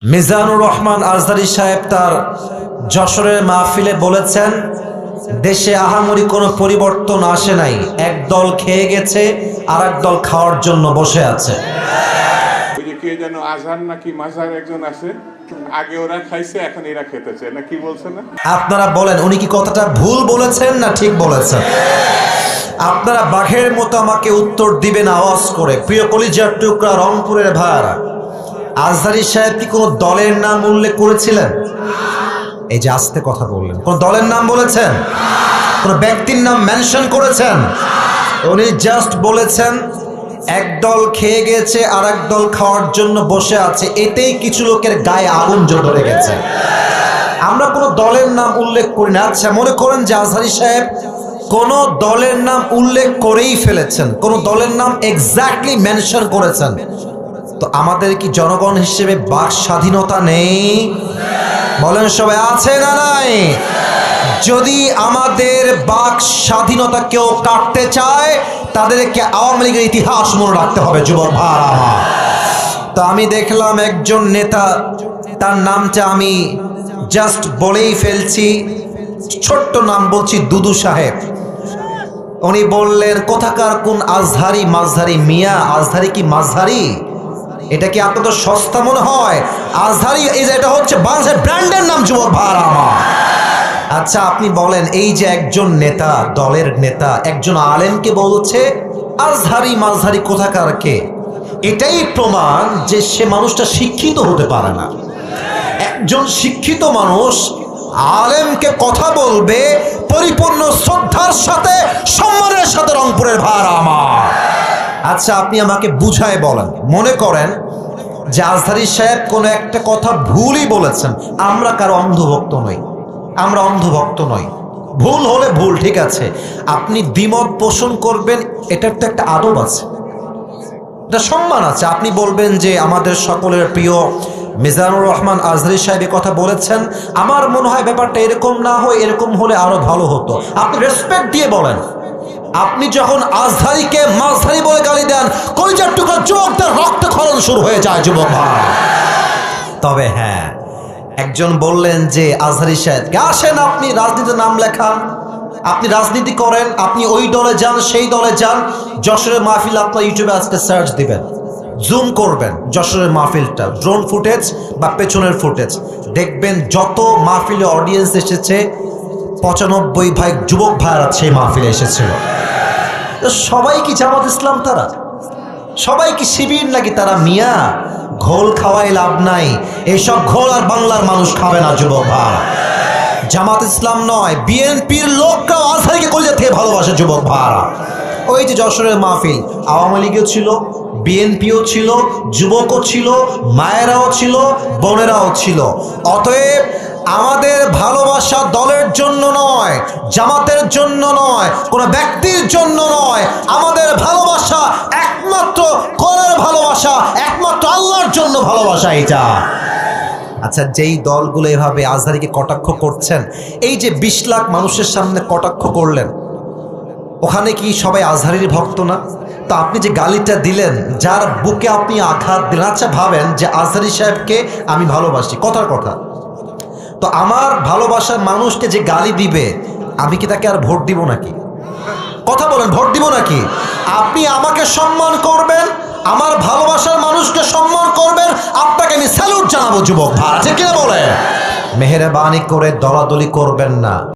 মিজানুর রহমান আজহারী সাহেব তার যশোরের মাহফিলে বলেছেন, দেশে আহামরি কোনো পরিবর্তন আসে নাই, এক দল খেয়ে গেছে আর এক দল খাওয়ার জন্য বসে আছে। ওই যে কে যেন আজহার নাকি মাজার একজন আছে, আগে ওরা খাইছে এখন এরা খেতেছে না, কি বলছে না? আপনারা বলেন উনি কি কথাটা ভুল বলেছেন না ঠিক বলেছেন? আপনারা বাঘের মতো আমাকে উত্তর দিবেন আওয়াজ করে। প্রিয় কলিজার টুকরা রংপুরের ভাইরা, আজহারী সাহেব কি কোনো দলের নাম উল্লেখ করেছিলেন? এই যে আস্তে কথা বললেন, কোন দলের নাম বলেছেন? কোন ব্যক্তির নাম মেনশন করেছেন? উনি জাস্ট বলেছেন এক দল খেয়ে গেছে আর এক দল খাওয়ার জন্য বসে আছে, এতেই কিছু লোকের গায়ে আগুন ধরে গেছে। আমরা কোনো দলের নাম উল্লেখ করি না। আচ্ছা, মনে করেন যে আজহারী সাহেব কোন দলের নাম উল্লেখ করেই ফেলেছেন, কোন দলের নাম এক্স্যাক্টলি মেনশন করেছেন, তো আমাদের কি জনগণ হিসেবে বাক স্বাধীনতা নেই? বলেন সবাই, আছে না নাই? যদি আমাদের বাক স্বাধীনতা কেউ কাটতে চায়, তাদেরকে আওয়ামী লীগের ইতিহাস মনে রাখতে হবে। যুবক ভাইরা আমার, তো আমি দেখলাম একজন নেতা, তার নামটা আমি জাস্ট বলেই ফেলছি, ছোট্ট নাম বলছি, দুদু সাহেব। উনি বললেন কোথাকার কোন আজহারি মাঝহারি মিয়া, আজহারি কি মাঝহারি? এটা কি আপনাদের সস্তা মনে হয়? আজহারি এটা হচ্ছে বাংলাদেশের ব্র্যান্ডের নাম। যুবক ভাইরা আমার, আচ্ছা আপনি বলেন, এই যে একজন নেতা, দলের নেতা একজন আলেমকে বলছে আজহারি মাঝহারি কোথাকার কে, এটাই প্রমাণ যে সে মানুষটা শিক্ষিত হতে পারে না। একজন শিক্ষিত মানুষ আলেমকে কথা বলবে পরিপূর্ণ শ্রদ্ধার সাথে, সম্মানের সাথে। রংপুরের ভাইরা আমার, আচ্ছা আপনি আমাকে বুঝায় বলেন, মনে করেন যে আজহারী সাহেব কোনো একটা কথা ভুলই বলেছেন, আমরা কারো অন্ধভক্ত নই, আমরা অন্ধভক্ত নই, ভুল হলে ভুল, ঠিক আছে, আপনি দ্বিমত পোষণ করবেন, এটার তো একটা আদব আছে, এটা সম্মান আছে। আপনি বলবেন যে আমাদের সকলের প্রিয় মিজানুর রহমান আজহারী সাহেব কথা বলেছেন, আমার মনে হয় ব্যাপারটা এরকম না হয়, এরকম হলে আরো ভালো হতো। আপনি রেসপেক্ট দিয়ে বলেন। আপনি যখন আজহারীকে মাঝহারি বলে গালি দেন, কলিজার টুকরা যুবকদের রক্তক্ষরণ শুরু হয়ে যায়। যুবক ভাই, তবে হ্যাঁ, একজন বললেন যে আজহারী সাহেবকে, আসেন আপনি রাজনীতির নাম লেখান, আপনি রাজনীতি করেন, আপনি ওই দলে যান, সেই দলে যান। যশোরের মাহফিল আপনার ইউটিউবে আজকে সার্চ দিবেন, জুম করবেন যশোরের মাহফিলটা, ড্রোন ফুটেজ বা পেছনের ফুটেজ দেখবেন, যত মাহফিলে অডিয়েন্স এসেছে 95 যুবক ভাইরা সেই মাহফিলে এসেছিল। সবাই কি জামাত ইসলাম? তারা সবাই কি শিবির নাকি? তারা মিয়া, ঘোল খাওয়াই লাভ নাই, এইসব ঘোল আর বাংলার মানুষ খাবে না। যুবক ভাই, জামাত ইসলাম নয়, বিএনপির লোকরাও আজহারীকে কলিজা থেকে ভালোবাসে। যুবক ভাইরা, ওই যে যশোরের মাহফিল, আওয়ামী লীগও ছিল, বিএনপিও ছিল, যুবকও ছিল, মায়েরাও ছিল, বোনেরাও ছিল। অতএব আমাদের ভালোবাসা দলের জন্য নয়, জামাতের জন্য নয়, কোনো ব্যক্তির জন্য নয়, আমাদের ভালোবাসা একমাত্র কোরআনের ভালোবাসা, একমাত্র আল্লাহর জন্য ভালোবাসা এটা। আচ্ছা, যেই দলগুলো এভাবে আজহারীকে কটাক্ষ করছেন, এই যে 20 লাখ মানুষের সামনে কটাক্ষ করলেন, ওখানে কি সবাই আজহারীর ভক্ত না? তো আপনি যে গালিটা দিলেন, যার বুকে আপনি আঘাত দিলেন, আচ্ছা ভাবেন যে আজহারী সাহেবকে আমি ভালোবাসি, কথার কথা, তো আমার ভালোবাসার মানুষকে যে গালি দিবে, আমি কি তাকে আর ভোট দিব নাকি? কথা বলেন, ভোট দিব নাকি? আপনি আমাকে সম্মান করবেন, আমার ভালোবাসার মানুষকে সম্মান করবেন, আপনাকে আমি স্যালুট জানাবো। যুবক ভাই, ঠিক কিনা বলে? মেহেরবানি করে দলাদলি করবেন না।